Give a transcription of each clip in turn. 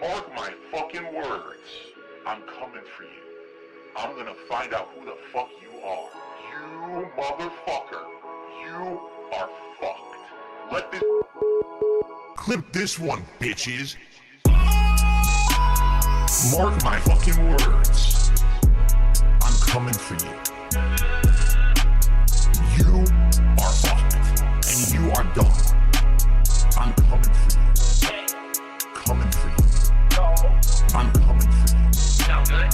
Mark my fucking words. I'm coming for you. I'm gonna find out who the fuck you are. You motherfucker. You are fucked. Let this... Clip this one, bitches. Mark my fucking words. I'm coming for you. You are fucked. And you are done. I'm coming for you. Coming for you. I'm coming for you. Sound good?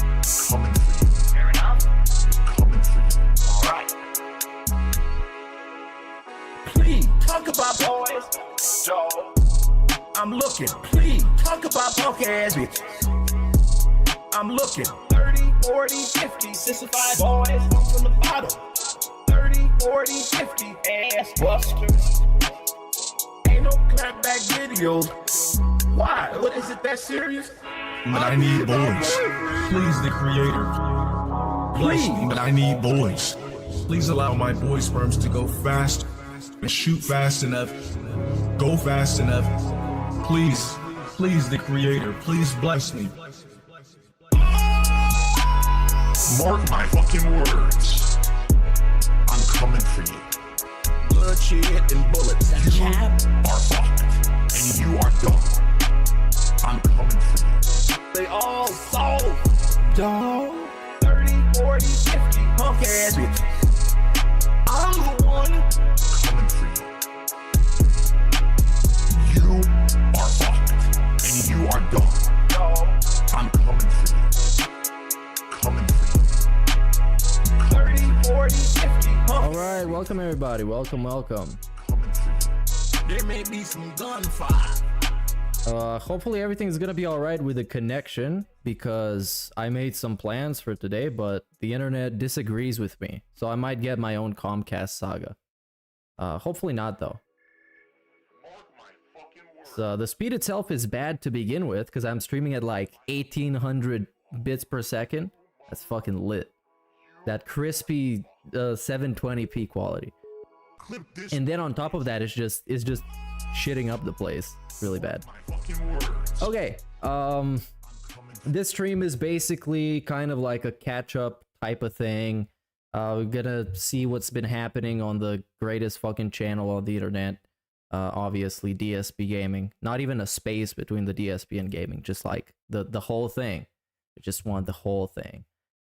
Coming for you. Fair enough. Coming for you. Alright. Please talk about boys. Joe. I'm looking. Please talk about punk ass bitches. I'm looking. 30, 40, 50, 65 boys come from the bottom. 30, 40, 50 ass busters. Ain't no clapback videos. Why? What is it that serious? But I need boys. Please, the creator. Bless me, but I need boys. Please allow my boy sperms to go fast and shoot fast enough. Go fast enough. Please, please, the creator. Please bless me. Mark my fucking words. I'm coming for you. Bloodshed and bullets. You are fucked. And you are done. I'm coming for you. They all sold. Dog. 30, 40, 50 punk ass bitches. I'm the one Coming for you. You are fucked. And you are done. dog. I'm coming for you. Coming for you. 30, 40, 50 punk. All right, welcome everybody. Welcome. Coming for you. There may be some gunfire. Hopefully everything's gonna be all right with the connection because I made some plans for today, but the internet disagrees with me, so I might get my own Comcast saga. Hopefully not though. Mark my fucking words. So the speed itself is bad to begin with because I'm streaming at like 1800 bits per second. That's fucking lit. That crispy 720p quality. Clip this. And then on top of that, it's just shitting up the place. It's really bad. My fucking words. Okay, this stream is basically kind of like a catch-up type of thing. We're gonna see what's been happening on the greatest fucking channel on the internet. Obviously, DSP Gaming. Not even a space between the DSP and gaming. Just like the whole thing. I just want the whole thing.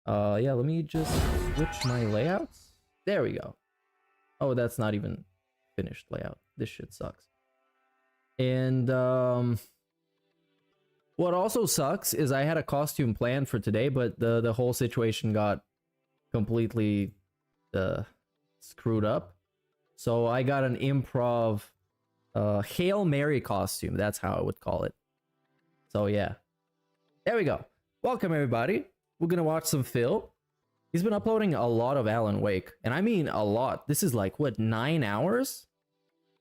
Yeah, let me just switch my layouts. There we go. Oh, that's not even finished layout. This shit sucks. And what also sucks is I had a costume planned for today, but the whole situation got completely screwed up. So I got an improv Hail Mary costume. That's how I would call it. So yeah. There we go. Welcome everybody. We're gonna watch some Phil. He's been uploading a lot of Alan Wake. And I mean a lot. This is like, what, 9 hours?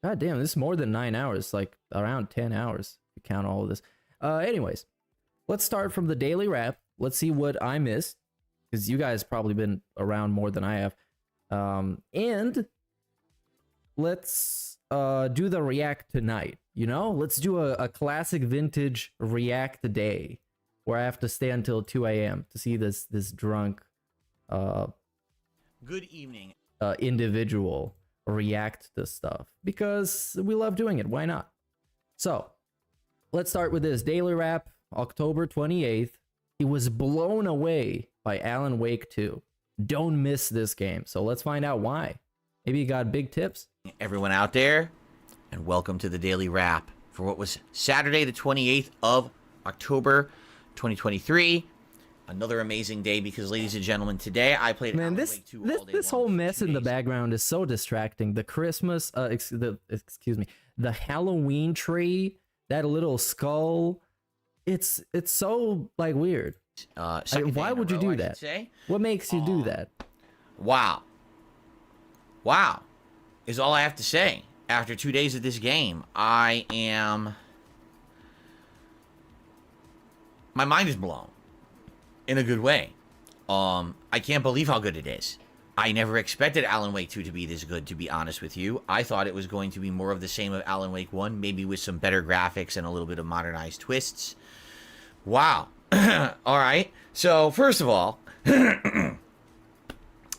God damn, this is more than 9 hours. Like, around 10 hours. If you count all of this. Anyways, let's start from the daily wrap. Let's see what I missed. Because you guys probably been around more than I have. And let's do the react tonight. You know? Let's do a classic vintage react day. Where I have to stay until 2 a.m. to see this drunk... Good evening. Individual react to stuff because we love doing it. Why not? So let's start with this daily wrap. October 28th. He was blown away by Alan Wake 2. Don't miss this game. So let's find out why. Maybe you got big tips. Everyone out there, and welcome to the daily wrap for what was Saturday, the 28th of October, 2023. Another amazing day because, ladies and gentlemen, today I played Man, Alan this Wake 2 all day this long whole for mess 2 in the days. background is so distracting. The Christmas, excuse me, the Halloween tree, that little skull. It's so like weird. Second day why in a would you row, do I that? should say. What makes you do that? Wow is all I have to say. After 2 days of this game, my mind is blown in a good way. I can't believe how good it is. I never expected Alan Wake 2 to be this good, to be honest with you. I thought it was going to be more of the same of Alan Wake 1, maybe with some better graphics and a little bit of modernized twists. Wow. All right. So first of all,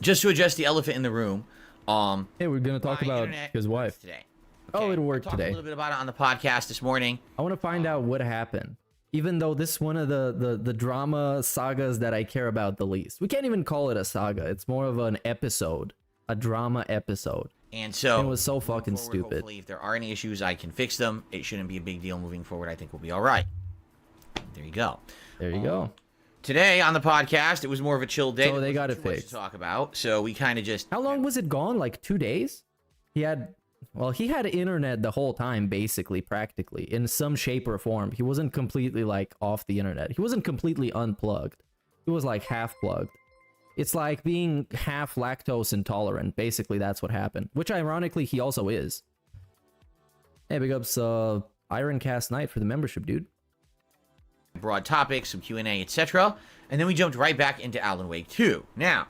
just to address the elephant in the room. Hey, we're gonna talk my about internet his works wife. today. Oh, it worked I talked today. a little bit about it on the podcast this morning. I want to find out what happened. Even though this is one of the drama sagas that I care about the least. We can't even call it a saga. It's more of an episode, a drama episode. And so It was so moving fucking forward, stupid. Hopefully, if there are any issues, I can fix them. It shouldn't be a big deal moving forward. I think we'll be all right. There you go. There you go. Today on the podcast, it was more of a chill day. So they There got wasn't it too much fixed. to talk about. So we kind of just. How long was it gone? Like 2 days? He had internet the whole time, basically, practically, in some shape or form. He wasn't completely like off the internet. He wasn't completely unplugged. He was like half plugged. It's like being half lactose intolerant. Basically, that's what happened. Which ironically, he also is. Hey, big ups, Ironcast Knight for the membership, dude. Broad topics, some Q&A, etc. And then we jumped right back into Alan Wake 2. Now,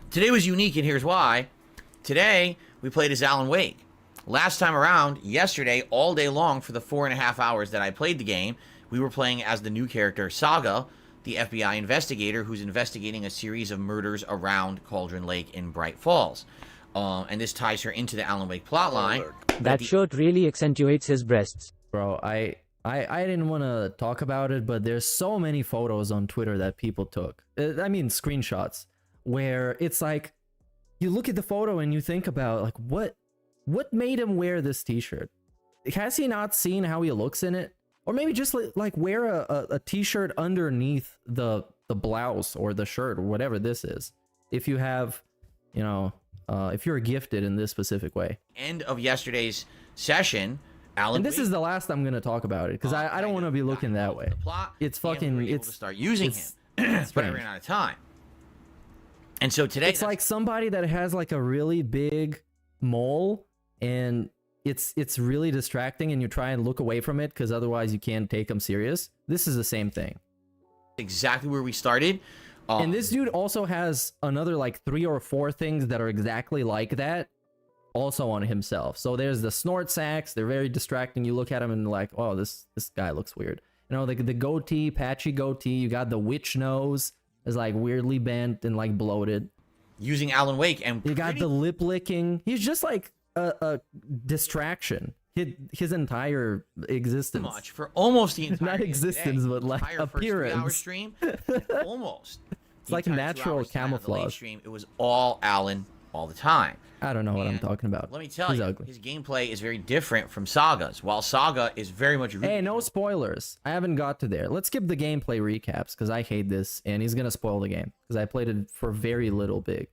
today was unique, and here's why. Today, we played as Alan Wake. Last time around, yesterday, all day long for the 4.5 hours that I played the game, we were playing as the new character, Saga, the FBI investigator who's investigating a series of murders around Cauldron Lake in Bright Falls. And this ties her into the Alan Wake plotline. That shirt really accentuates his breasts. Bro, I didn't want to talk about it, but there's so many photos on Twitter that people took. I mean, screenshots, where it's like, you look at the photo and you think about, like, what made him wear this t-shirt? Has he not seen how he looks in it? Or maybe just like wear a t-shirt underneath the blouse or the shirt or whatever this is. If you have, you know, if you're gifted in this specific way. End of yesterday's session, Alan And this Wake, is the last I'm going to talk about it, because I don't want to be looking that way. the plot, It's and we fucking, were able it's to start using it's him, but I strange. ran out of time. And so today, It's like somebody that has like a really big mole, and it's really distracting, and you try and look away from it because otherwise you can't take them serious. This is the same thing. exactly where we started. And this dude also has another like 3 or 4 things that are exactly like that also on himself. So there's the snort sacks. They're very distracting. You look at him and like, oh, this guy looks weird. You know, the goatee, patchy goatee. You got the witch nose. Is like weirdly bent and like bloated. using Alan Wake, and You got pretty the lip licking. He's just like a distraction. His entire existence. much for almost the entire Not day of existence, today. but, like, The entire first 3-hour appearance. stream, almost. It's like natural camouflage. Stream, it was all Alan all the time. I don't know what I'm And talking about. Let me tell He's you, ugly. his gameplay is very different from Saga's. While Saga is very much Hey, no spoilers. I haven't got to there. Let's skip the gameplay recaps because I hate this, and he's gonna spoil the game because I played it for very little big.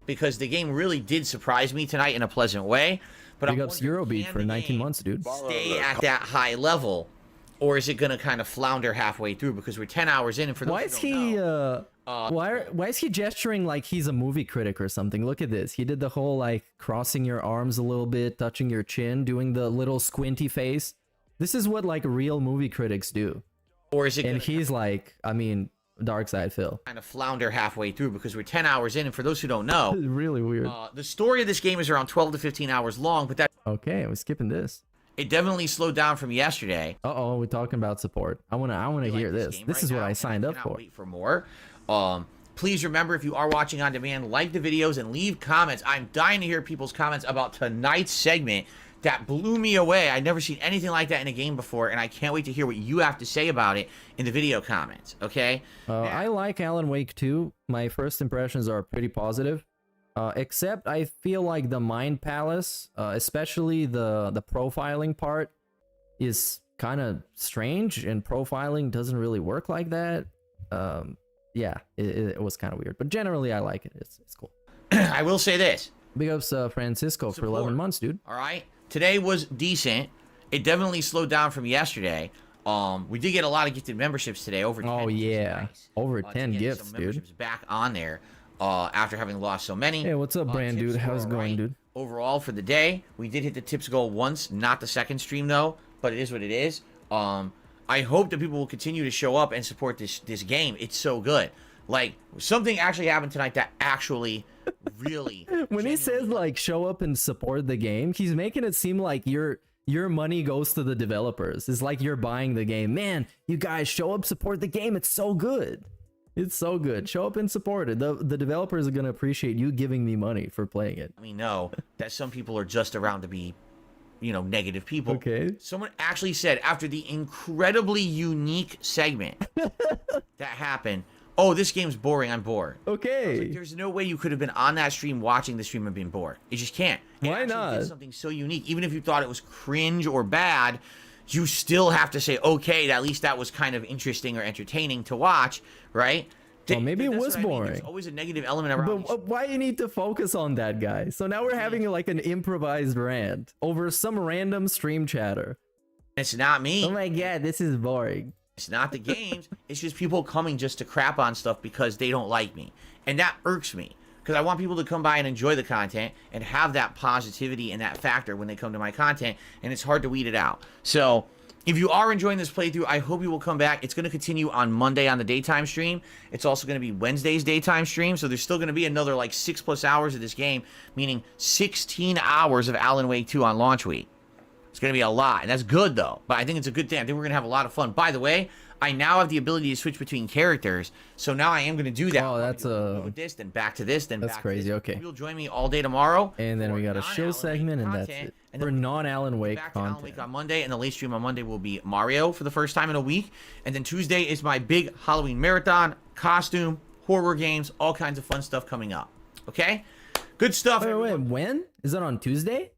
because the game really did surprise me tonight in a pleasant way. But Big I'm ups wondering, Eurobeat can for the 19 game months, dude. stay at that high level, or is it going to kind of flounder halfway through? Because we're 10 hours in, and for those Why who is don't he know, why is he gesturing like he's a movie critic or something? Look at this. He did the whole like crossing your arms a little bit, touching your chin, doing the little squinty face. This is what like real movie critics do. or is it going And to he's like, I mean, Dark Side Phil. kind of flounder halfway through? Because we're 10 hours in, and for those who don't know, It's really weird. the story of this game is around 12 to 15 hours long, but that Okay, we're skipping this. it definitely slowed down from yesterday. Uh-oh, we're talking about support. I wanna hear Like this. game This right is what now, I and signed up cannot for. Wait for more. Please remember, if you are watching on demand, like the videos and leave comments. I'm dying to hear people's comments about tonight's segment. That blew me away. I'd never seen anything like that in a game before, and I can't wait to hear what you have to say about it in the video comments, okay? I like Alan Wake 2. My first impressions are pretty positive. Except I feel like the Mind Palace, especially the profiling part, is kind of strange, and profiling doesn't really work like that. Yeah, it was kind of weird. But generally, I like it. It's cool. I will say this, Big ups Francisco for 11 Support. months, dude. all right? Today was decent. It definitely slowed down from yesterday. We did get a lot of gifted memberships today, over 10. Oh, which is yeah. nice. Over To 10 get gifts, some dude. memberships back on there after having lost so many. Hey, what's up, Brand Tips dude? How's it were going, alright. dude? Overall for the day, we did hit the tips goal once, not the second stream though, but it is what it is. I hope that people will continue to show up and support this game. It's so good. Like, something actually happened tonight that actually really When he says genuinely- like show up and support the game, he's making it seem like you're your money goes to the developers. It's like you're buying the game. Man, you guys show up, support the game. It's so good. It's so good. Show up and support it. The developers are going to appreciate you giving me money for playing it. We know that some people are just around to be, negative people. Okay. Someone actually said after the incredibly unique segment that happened, oh, this game's boring. I'm bored. Okay. Like, there's no way you could have been on that stream watching the stream and been bored. You just can't. It Why actually not? did something so unique. Even if you thought it was cringe or bad, you still have to say, okay, at least that was kind of interesting or entertaining to watch, right? Well, maybe it That's was what I mean. boring. There's always a negative element around. But why you need to focus on that guy? So now we're having like an improvised rant over some random stream chatter. It's not me. Oh my god, this is boring. It's not the games. It's just people coming just to crap on stuff because they don't like me. And that irks me. Because I want people to come by and enjoy the content and have that positivity and that factor when they come to my content. And it's hard to weed it out. So if you are enjoying this playthrough, I hope you will come back. It's going to continue on Monday on the daytime stream. It's also going to be Wednesday's daytime stream. So there's still going to be another like 6+ hours of this game, meaning 16 hours of Alan Wake 2 on launch week. It's going to be a lot, and that's good, though. But I think it's a good thing. I think we're going to have a lot of fun. By the way, I now have the ability to switch between characters, so now I am going to do that. Oh, that's this, then back to this, then that's back crazy. to this. Okay. You'll join me all day tomorrow. And then for we got a show non-Alan segment, Wake and that's content, it. and For then non-Alan Wake back to Alan content. Wake on Monday, and the late stream on Monday will be Mario for the first time in a week. And then Tuesday is my big Halloween marathon, costume, horror games, all kinds of fun stuff coming up. Okay? Good stuff. Wait, everyone. when? Is that on Tuesday?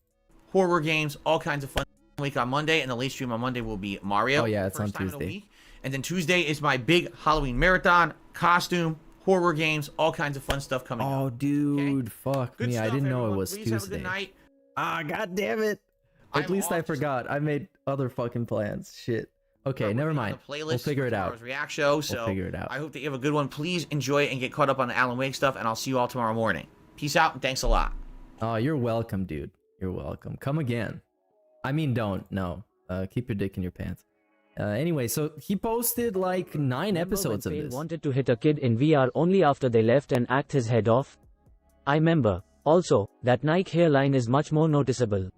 Horror games, all kinds of fun week on Monday, and the late stream on Monday will be Mario. Oh, yeah, it's on first time in a Tuesday. week. And then Tuesday is my big Halloween marathon, costume, horror games, all kinds of fun stuff coming up. Oh, dude, fuck Good me. I stuff, didn't know everyone. it was Please Tuesday. have a good night. Ah, god damn it. At I'm least I off to forgot. I made other fucking plans. Shit. Okay, never mind. We'll figure it out. React show, so figure it out. I hope that you have a good one. Please enjoy and get caught up on the Alan Wake stuff, and I'll see you all tomorrow morning. Peace out, and thanks a lot. Oh, you're welcome, dude. You're welcome. Come again. I mean, don't. No. Keep your dick in your pants. Anyway, so he posted like 9 episodes of Payne this. wanted to hit a kid in VR only after they left and act his head off? I remember. Also, that Nike hairline is much more noticeable.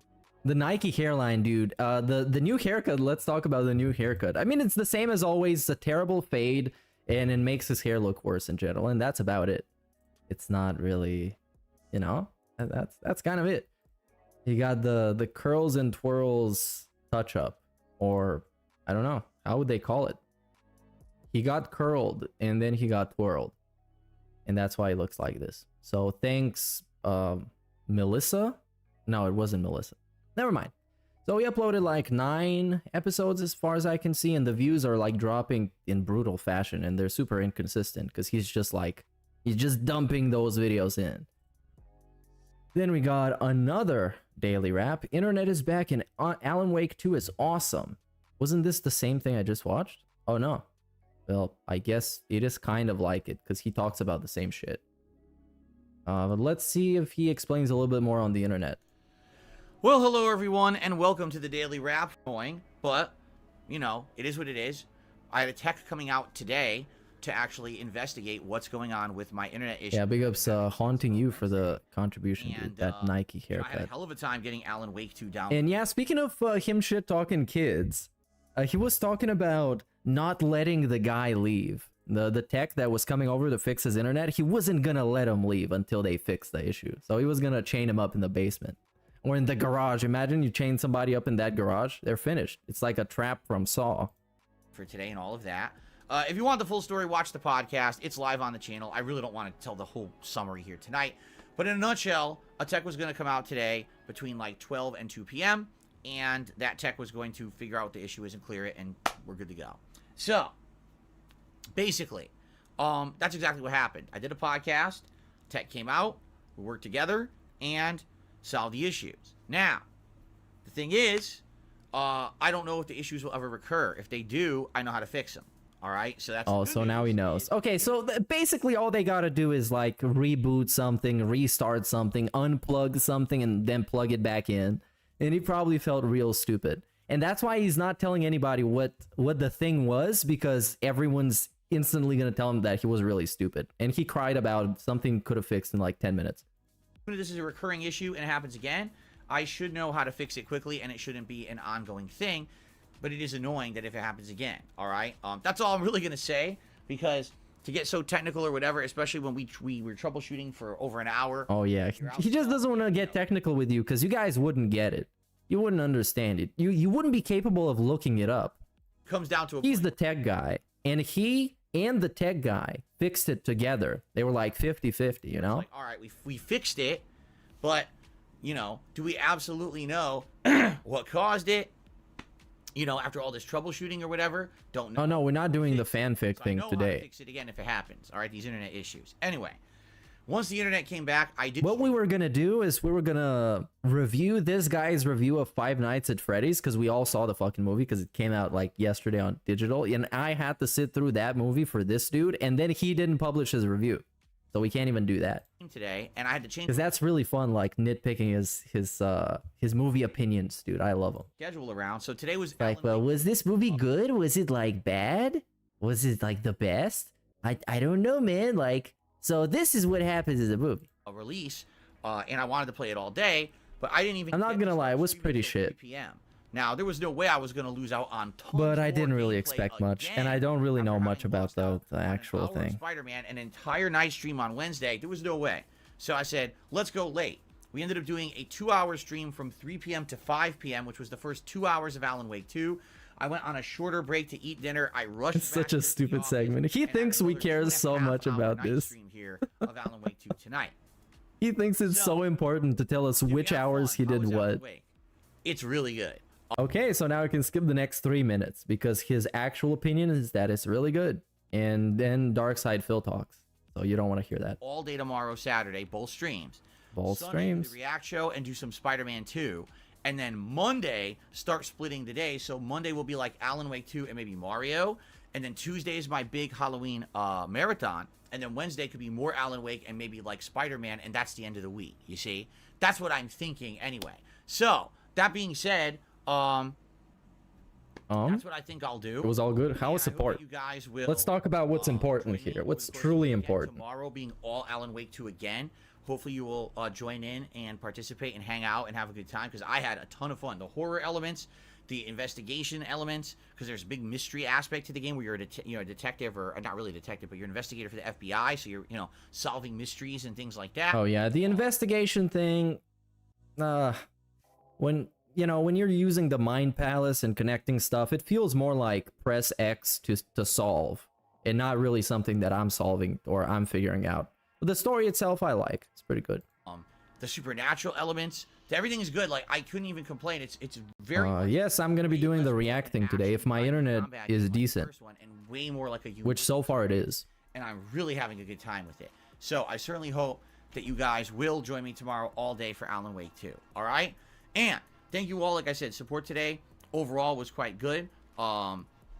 The Nike hairline, dude. The new haircut. Let's talk about the new haircut. I mean, it's the same as always. A terrible fade, and it makes his hair look worse in general, and that's about it. It's not really, that's kind of it. He got the curls and twirls touch up, or I don't know, how would they call it? He got curled and then he got twirled, and that's why he looks like this. So thanks, Melissa. No, it wasn't Melissa. Never mind. So he uploaded like 9 episodes as far as I can see, and the views are like dropping in brutal fashion, and they're super inconsistent because he's just dumping those videos in. Then we got another daily wrap. Internet is back and Alan Wake 2 is awesome. Wasn't this the same thing I just watched? Oh no. Well, I guess it is kind of like it because he talks about the same shit. But let's see if he explains a little bit more on the internet. Well, hello everyone, and welcome to the daily wrap. But it is what it is. I had a tech coming out today to actually investigate what's going on with my internet issue. Yeah, big ups haunting you for the contribution, dude. That Nike I had a haircut. hell of a time getting Alan Wake 2 down. And yeah, speaking of him shit talking kids, he was talking about not letting the guy leave. The tech that was coming over to fix his internet, he wasn't gonna let him leave until they fixed the issue. So he was gonna chain him up in the basement or in the garage. Imagine you chain somebody up in that garage, they're finished. It's like a trap from Saw. For today and all of that. If you want the full story, watch the podcast. It's live on the channel. I really don't want to tell the whole summary here tonight. But in a nutshell, a tech was going to come out today between like 12 and 2 p.m. And that tech was going to figure out what the issue is and clear it, and we're good to go. So, basically, that's exactly what happened. I did a podcast. Tech came out. We worked together and solved the issues. Now, the thing is, I don't know if the issues will ever recur. If they do, I know how to fix them. All right, so that's Oh, so now he knows. Okay, so basically all they gotta do is like reboot something, restart something, unplug something, and then plug it back in. And he probably felt real stupid. And that's why he's not telling anybody what the thing was, because everyone's instantly gonna tell him that he was really stupid. And he cried about something could have fixed in like 10 minutes. This is a recurring issue and it happens again, I should know how to fix it quickly, and it shouldn't be an ongoing thing. But it is annoying that if it happens again, all right? That's all I'm really going to say, because to get so technical or whatever, especially when we were troubleshooting for over an hour. Oh, yeah. He just doesn't want to get technical with you because you guys wouldn't get it. You wouldn't understand it. You wouldn't be capable of looking it up. Comes down to a He's point. the tech guy, and he and the tech guy fixed it together. They were like 50-50, you know? Like, all right, we fixed it, but, you know, do we absolutely know what caused it? You know, after all this troubleshooting or whatever, don't know. Oh, no, we're not doing the fanfic So thing I know today. How to fix it again if it happens. All right, these internet issues. Anyway, once the internet came back, I did. What we were going to do is we were going to review this guy's review of Five Nights at Freddy's, because we all saw the fucking movie because it came out like yesterday on digital. And I had to sit through that movie for this dude, and then he didn't publish his review. So we can't even do that. Today, and I had to change Because that's really fun, like nitpicking his movie opinions, dude. I love them. schedule around. So today was Like, Alan well, Wake. was this movie good? Was it like bad? Was it like the best? I don't know, man. Like, so this is what happens in the movie. A release, and I wanted to play it all day, but I didn't even. I'm not get gonna to lie, start it was streaming pretty till shit. 3 p.m. Now there was no way I was gonna lose out on tons But I more didn't really gameplay expect much, again and I don't really know after much having about lost out the on an actual hour of thing. Spider-Man, an entire night stream on Wednesday. There was no way. So I said, let's go late. We ended up doing a 2-hour stream from 3 p.m. to 5 p.m., which was the first 2 hours of Alan Wake 2. I went on a shorter break to eat dinner. I rushed. It's back such a into the stupid office, segment. He and had thinks we another care 2.5 so much hour about night this. stream here of Alan Wake 2 tonight. He thinks it's so important to tell us Did we which have hours fun? he How did was Alan what. Wake? It's really good. Okay, so now we can skip the next 3 minutes because his actual opinion is that it's really good. And then Dark Side Phil talks. So you don't want to hear that. All day tomorrow, Saturday, both streams. Both Sunday, streams. do the React show and do some Spider-Man 2. And then Monday, start splitting the day. So Monday will be like Alan Wake 2 and maybe Mario. And then Tuesday is my big Halloween marathon. And then Wednesday could be more Alan Wake and maybe like Spider-Man. And that's the end of the week, you see? That's what I'm thinking anyway. So, that being said, that's what I think I'll do. It was all good. How was And I hope support? that you guys will, Let's talk about what's important join me here. over What's the course of truly the weekend. important. Tomorrow being all Alan Wake 2 again. Hopefully you will join in and participate and hang out and have a good time, because I had a ton of fun. The horror elements, the investigation elements, because there's a big mystery aspect to the game where you're a a detective, or not really a detective, but you're an investigator for the FBI, so you're solving mysteries and things like that. Oh yeah, the investigation thing. When you're using the Mind Palace and connecting stuff, it feels more like press X to solve, and not really something that I'm solving or I'm figuring out. But the story itself, I like. It's pretty good. The supernatural elements, everything is good. Like, I couldn't even complain. It's very. Yes, I'm gonna be doing the reacting today if my internet is decent, First one, and way more like a which so far it is. And I'm really having a good time with it. So I certainly hope that you guys will join me tomorrow all day for Alan Wake 2. All right? And thank you all. Like I said, support today overall was quite good.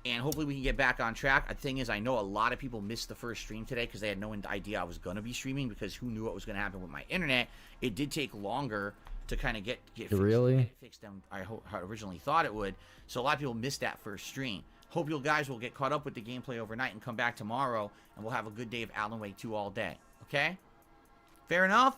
And hopefully we can get back on track. The thing is, I know a lot of people missed the first stream today because they had no idea I was going to be streaming, because who knew what was going to happen with my internet. It did take longer to kind of get fixed than I originally thought it would. So a lot of people missed that first stream. Hope you guys will get caught up with the gameplay overnight and come back tomorrow, and we'll have a good day of Alan Wake 2 all day. Okay? Fair enough?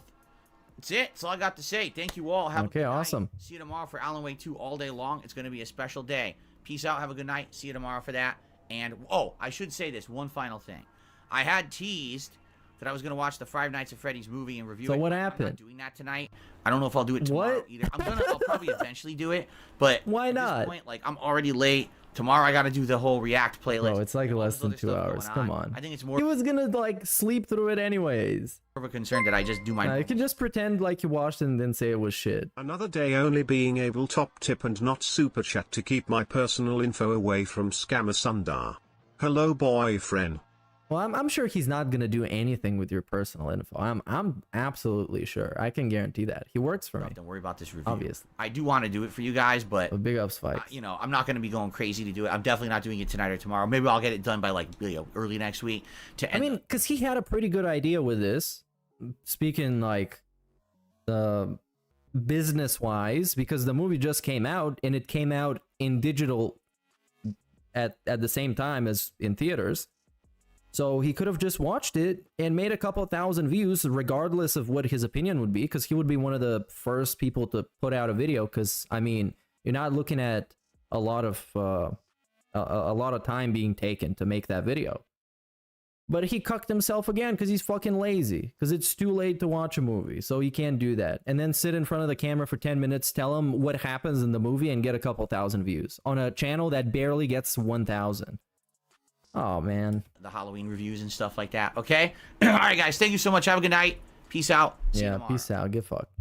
That's it. That's all I got to say. Thank you all. Have a good night. Awesome. See you tomorrow for Alan Wake 2 all day long. It's going to be a special day. Peace out. Have a good night. See you tomorrow for that. And, I should say this. One final thing. I had teased that I was going to watch the Five Nights at Freddy's movie and review it. So what I'm happened? not doing that tonight. I don't know if I'll do it tomorrow What? either. I'll probably eventually do it. But Why at not? this point, I'm already late. Tomorrow I got to do the whole React playlist. Bro, it's like and all less this than other 2 stuff hours. going Come on. I think it's more He was gonna sleep through it anyways. of a concern that I just do my. You can just pretend like you watched it and then say it was shit. Another day only being able top tip and not super chat to keep my personal info away from scammer Sundar. Hello boyfriend. Well, I'm sure he's not gonna do anything with your personal info. I'm absolutely sure. I can guarantee that. He works for me. Don't worry about this review. Obviously. I do want to do it for you guys, but Big ups, Spike. I'm not going to be going crazy to do it. I'm definitely not doing it tonight or tomorrow. Maybe I'll get it done by early next week. Because he had a pretty good idea with this. Speaking business wise, because the movie just came out and it came out in digital at the same time as in theaters. So he could have just watched it and made a couple thousand views, regardless of what his opinion would be, because he would be one of the first people to put out a video. Because I mean, you're not looking at a lot of time being taken to make that video. But he cucked himself again because he's fucking lazy. Because it's too late to watch a movie, so he can't do that. And then sit in front of the camera for 10 minutes, tell him what happens in the movie, and get a couple thousand views on a channel that barely gets 1,000. Oh, man. The Halloween reviews and stuff like that, okay? All right, guys, thank you so much. Have a good night. Peace out. See you tomorrow. Peace out. Get fucked.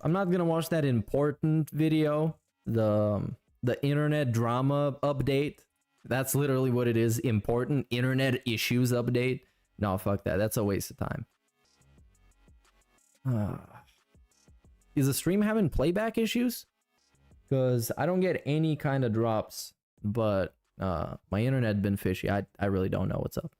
I'm not gonna watch that important video. The internet drama update. That's literally what it is. Important internet issues update. No, fuck that. That's a waste of time. Is the stream having playback issues? Because I don't get any kind of drops, but my internet been fishy. I really don't know what's up.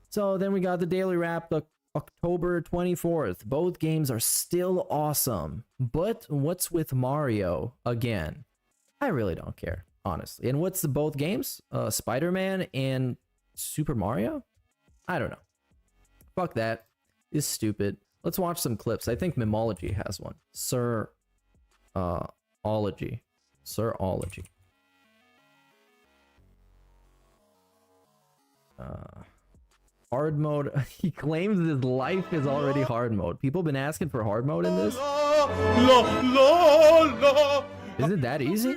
So then we got the daily wrap, October 24th. Both games are still awesome. But what's with Mario again? I really don't care, honestly. And what's both games? Spider-Man and Super Mario? I don't know. Fuck that. It's stupid. Let's watch some clips. I think Mimology has one. Sirology. Hard mode. He claims his life is already hard mode. People been asking for hard mode in this? Is it that easy?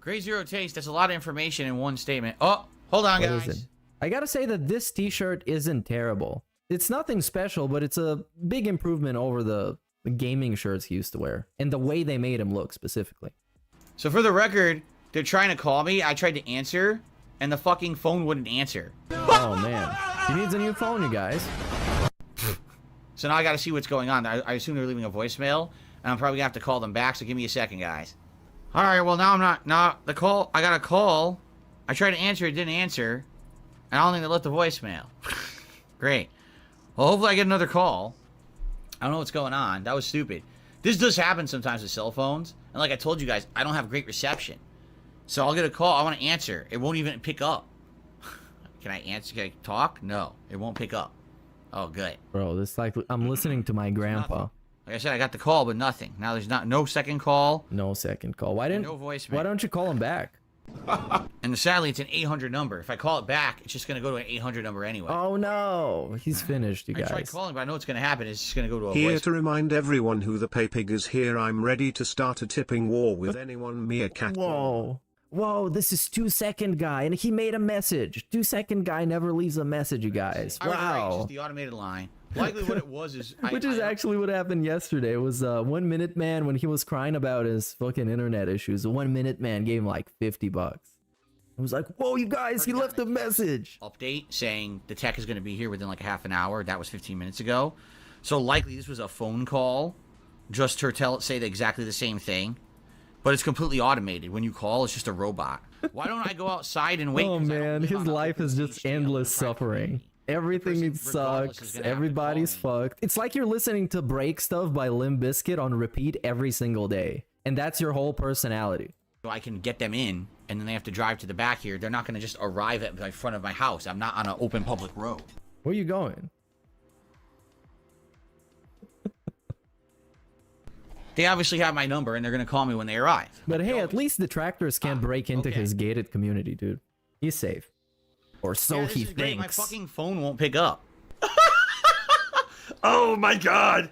Great Zero Taste. That's a lot of information in one statement. Oh, hold on, guys. I gotta say that this t-shirt isn't terrible. It's nothing special, but it's a big improvement over the gaming shirts he used to wear. And the way they made him look, specifically. So for the record, they're trying to call me. I tried to answer, and the fucking phone wouldn't answer. Oh, man. He needs a new phone, you guys. So now I gotta see what's going on. I assume they're leaving a voicemail, and I'm probably gonna have to call them back, so give me a second, guys. Alright, well now I'm not... Now, the call... I got a call. I tried to answer, it didn't answer. And I don't think they left the voicemail. Great. Well, hopefully I get another call. I don't know what's going on. That was stupid. This does happen sometimes with cell phones. And like I told you guys, I don't have great reception. So I'll get a call. I want to answer. It won't even pick up. Can I answer? Can I talk? No. It won't pick up. Oh, good. Bro, this like I'm listening to my grandpa. Like I said, I got the call, but nothing. Now there's no second call. No second call. Why voicemail. Why don't you call him back? And sadly, it's an 800 number. If I call it back, it's just going to go to an 800 number anyway. Oh, no. He's finished, you guys. I tried calling, but I know what's going to happen. It's just going to go to a Here voice. to remind everyone who the pay-pig is here, I'm ready to start a tipping war with anyone meerkat. Whoa. Whoa, this is 2-second guy, and he made a message. 2-second guy never leaves a message, you guys. Wow. It's just Wow. the automated line. Likely what it was is... Which is actually what happened yesterday. It was 1 Minute Man when he was crying about his fucking internet issues. The 1 Minute Man gave him like $50. I was like, whoa, you guys, he left a message. Update saying the tech is going to be here within like a half an hour. That was 15 minutes ago. So likely this was a phone call. Just to say exactly the same thing. But it's completely automated. When you call, it's just a robot. Why don't I go outside and wait? Oh, man, his life is just endless suffering. Everything sucks. Everybody's fucked. It's like you're listening to Break Stuff by Limp Bizkit on repeat every single day. And that's your whole personality. So I can get them in, and then they have to drive to the back here. They're not going to just arrive at the front of my house. I'm not on an open public road. Where are you going? They obviously have my number, and they're going to call me when they arrive. But hey, at least detractors can't break into his gated community, dude. He's safe. Or so he thinks. Great. My fucking phone won't pick up. Oh my god!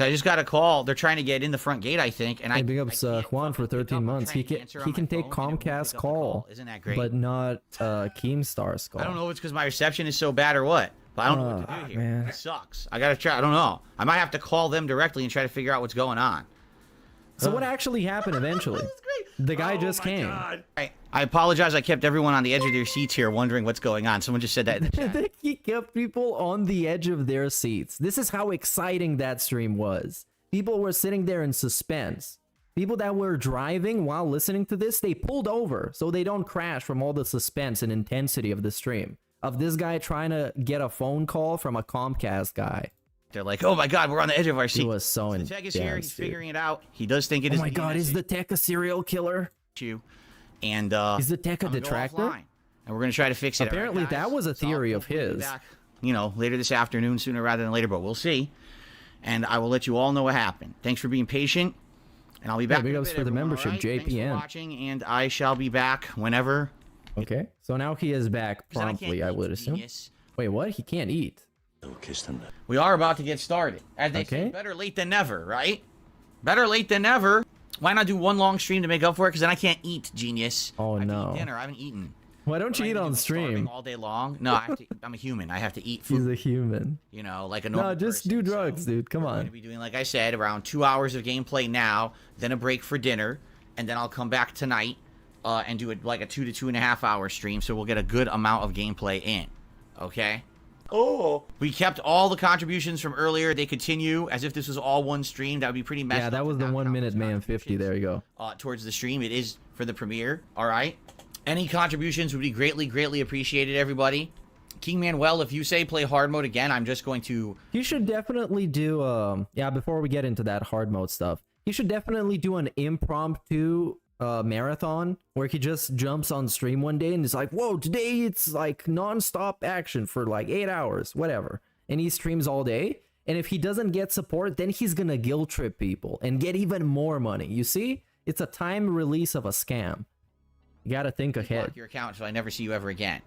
I just got a call. They're trying to get in the front gate, I think. And big ups Juan for 13 months. He can take Comcast call, isn't that great? but not Keemstar's call. I don't know if it's because my reception is so bad or what. But I don't know what to do here. Man. It sucks. I gotta try. I don't know. I might have to call them directly and try to figure out what's going on. So what actually happened eventually? The guy just came. I apologize. I kept everyone on the edge of their seats here wondering what's going on. Someone just said that in the chat. He kept people on the edge of their seats. This is how exciting that stream was. People were sitting there in suspense. People that were driving while listening to this, they pulled over so they don't crash from all the suspense and intensity of the stream. Of this guy trying to get a phone call from a Comcast guy. They're like, oh my god, we're on the edge of our seat. He was so The tech is here. He's intense, dude. figuring it out. He does think it Oh is. my god, is the tech a serial killer? issue. And Is the tech a I'm gonna go detractor? offline, and we're gonna try to fix it. Apparently, All right, guys? that was a So I'll theory of hopefully be his. back, you know, later this afternoon, sooner rather than later, but we'll see. And I will let you all know what happened. Thanks for being patient, and I'll be back. big in a ups bit, for the everyone, membership, all right? Thanks for JPN. watching, and I shall be back whenever. Okay, so now he is back 'Cause I can't promptly, I eat, would assume. genius. Wait, what? He can't eat. We are about to get started. As they say, Okay. better late than never, right? Better late than never. Why not do one long stream to make up for it? Because then I can't eat, genius. Oh, I have to no. eat dinner. I haven't eaten. Why don't you Am I eat gonna on be starving stream? all day long? No, I have to. I'm a human. I have to eat food. He's a human. You know, like a normal No, just person. do drugs, dude. Come We're going on. to be doing, like I said, around 2 hours of gameplay now, then a break for dinner, and then I'll come back tonight and do like a 2 to 2.5 hour stream, so we'll get a good amount of gameplay in. Okay? Oh. We kept all the contributions from earlier. They continue as if this was all one stream. That would be pretty messed Yeah, up that to was the not 1 count minute those man 50. There you go. towards the stream. It is for the premiere. All right. Any contributions would be greatly appreciated, everybody. King Manuel, if you say play hard mode again, I'm just going to. You should definitely do yeah, before we get into that hard mode stuff, you should definitely do an impromptu marathon where he just jumps on stream one day and is like, whoa, today it's like non-stop action for like 8 hours, whatever, and he streams all day, and if he doesn't get support, then he's gonna guilt trip people and get even more money. You see, it's a time release of a scam. You gotta think ahead. Block your account so I never see you ever again.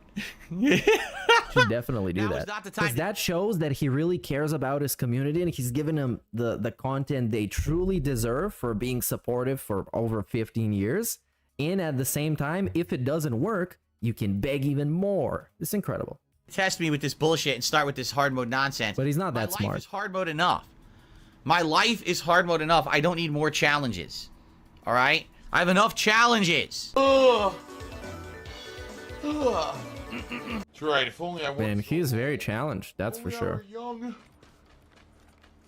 Should definitely do Now is that. not the time Because that shows that he really cares about his community and he's giving them the content they truly deserve for being supportive for over 15 years. And at the same time, if it doesn't work, you can beg even more. It's incredible. Test me with this bullshit and start with this hard mode nonsense. But he's not that My smart. life is hard mode enough. My life is hard mode enough. I don't need more challenges. All right? I have enough challenges. That's right. If only I wasn't Man, so he is very challenged, that's for Only I sure. were young.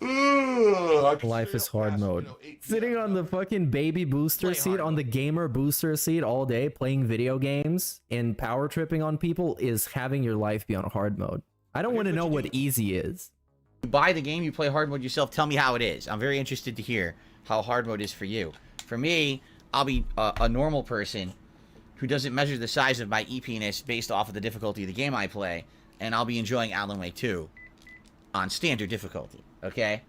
I could Life stay is up hard past, mode. 8 Sitting p.m. on the fucking baby booster Play seat, hard on the gamer booster seat all day, playing video games and power tripping on people is having your life be on hard mode. I don't want to Here's know what what you easy is. You buy the game, you play hard mode yourself. Tell me how it is. I'm very interested to hear how hard mode is for you. For me, I'll be a normal person who doesn't measure the size of my EP-ness based off of the difficulty of the game I play, and I'll be enjoying Alan Wake 2 on standard difficulty, okay?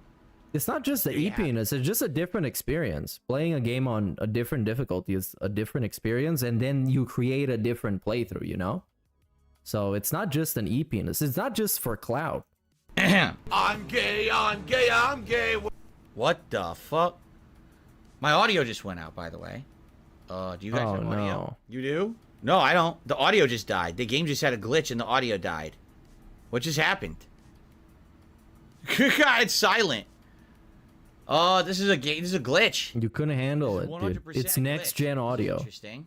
It's not just the EPness, it's just a different experience. Playing a game on a different difficulty is a different experience, and then you create a different playthrough, you know? So it's not just an EPness, it's not just for clout. I'm gay, I'm gay, I'm gay. What the fuck? My audio just went out, by the way. Do you guys Oh, have audio? no. You do? No, I don't. The audio just died. The game just had a glitch and the audio died. What just happened? It's silent. Oh, this is a glitch. You couldn't handle it, dude. 100% It's a next glitch. gen audio. Interesting.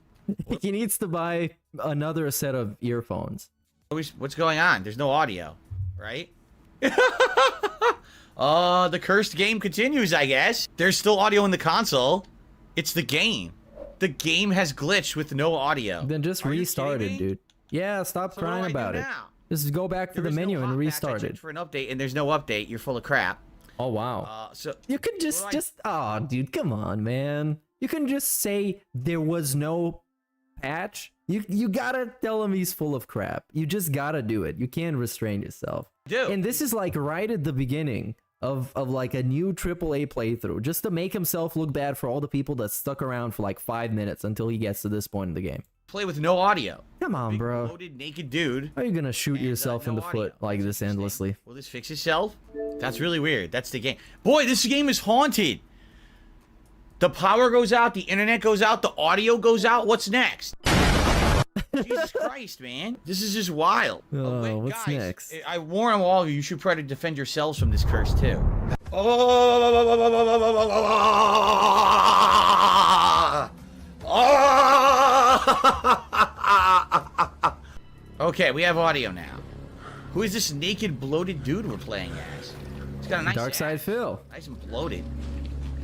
He needs to buy another set of earphones. What's going on? There's no audio, right? The cursed game continues, I guess. There's still audio in the console. It's the game. The game has glitched with no audio. Then just Are you restart kidding it, me? dude. Yeah, stop So what do crying I do about it. now? Just go back to There the is no menu and hotpatch. I restart checked it. for an update, and there's no update. You're full of crap. Oh wow. So You could what do I- oh dude, come on, man. You can just say there was no patch. You gotta tell him he's full of crap. You just gotta do it. You can't restrain yourself. do. And this is like right at the beginning of like a new AAA playthrough, just to make himself look bad for all the people that stuck around for like 5 minutes until he gets to this point in the game. Play with no audio. Come on, Big bro. bloated naked dude. How are you gonna shoot and, yourself in no the audio. foot like That's this interesting. endlessly? Will this fix itself? That's really weird. That's the game. Boy, this game is haunted. The power goes out, the internet goes out, the audio goes out. What's next? Jesus Christ, man. This is just wild. Oh, what's guys, next? I warn all of you, you should try to defend yourselves from this curse, too. Okay, we have audio now. Who is this naked, bloated dude we're playing as? He's got a nice Dark Side ass. Phil. Nice and bloated.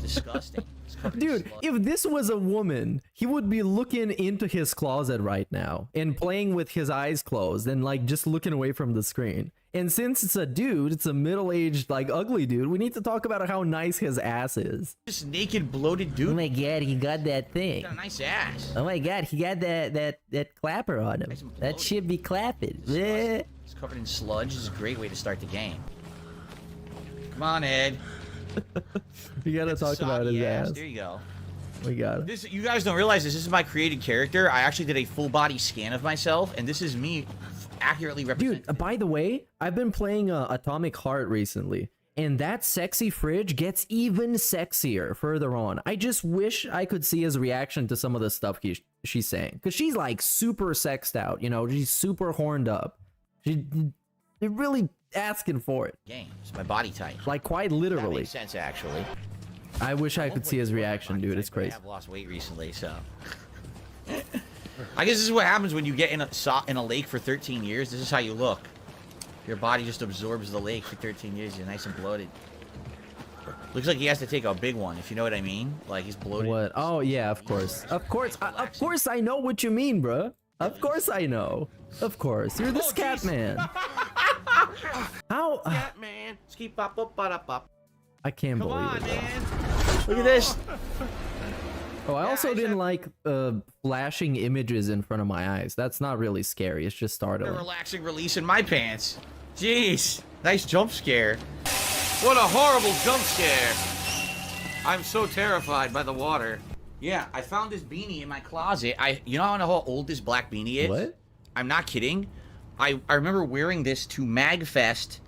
disgusting. It's covered in Dude, sludge. if this was a woman, he would be looking into his closet right now and playing with his eyes closed and like just looking away from the screen. And since it's a dude, it's a middle-aged, like ugly dude, we need to talk about how nice his ass is. This naked, bloated dude. Oh my god, he got that thing. Got a nice ass. Oh my god, he got that clapper on him. Nice and That bloated. should be clapping. It's covered in sludge. This is a great way to start the game. Come on, Ed. We gotta It's a talk about his soggy ass. There you go. We got it. This, you guys don't realize this is my created character. I actually did a full body scan of myself, and this is me accurately represented. Dude, by the way, I've been playing Atomic Heart recently, and that sexy fridge gets even sexier further on. I just wish I could see his reaction to some of the stuff she's saying, because she's like super sexed out, you know, she's super horned up. They're really asking for it, Game. It's my body type. like quite That literally. makes sense, actually. I wish I could see his reaction, dude. It's I crazy. have lost weight recently, so. I guess this is what happens when you get in a lake for 13 years. This is how you look. Your body just absorbs the lake for 13 years. You're nice and bloated. Looks like he has to take a big one, if you know what I mean. Like he's bloated. What? Oh yeah, of course, of course, of course. I know what you mean, bruh. Of course I know. Of course, you're the scat man. How? Man, skip up, up, up, up. I can't Come believe on, it. Bro. man. Look at this. Oh, I also didn't like flashing images in front of my eyes. That's not really scary. It's just A startling. relaxing release in my pants. Jeez, nice jump scare. What a horrible jump scare. I'm so terrified by the water. Yeah, I found this beanie in my closet. You know how old this black beanie is? What? I'm not kidding. I remember wearing this to MagFest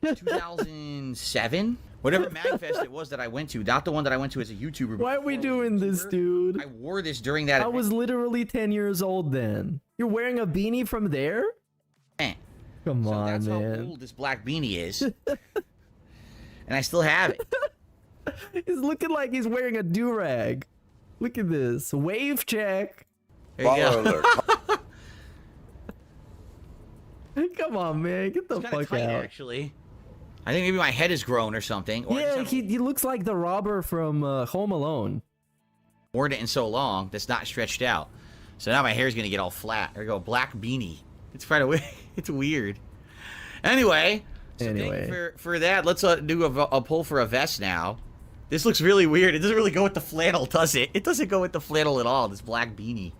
2007. Whatever MagFest it was that I went to, not the one that I went to as a YouTuber. Why are we before I was a doing this, YouTuber. dude? I wore this during that I was literally 10 years old then. You're wearing a beanie from there? event. Come So on, that's how man. old this black beanie is. And I still have it. He's looking like he's wearing a do-rag. Look at this. Wave check. There you go. Come on, man. Get the It's kinda fuck tight, out. actually. I think maybe my head is grown or something. Or I just Yeah, haven't he looks like the robber from Home Alone. worn it in so long that's not stretched out. So now my hair's gonna get all flat. There you go, black beanie. It's quite a it's weird. Anyway, so thank you for that. Let's do a poll for a vest now. This looks really weird. It doesn't really go with the flannel, does it? It doesn't go with the flannel at all. This black beanie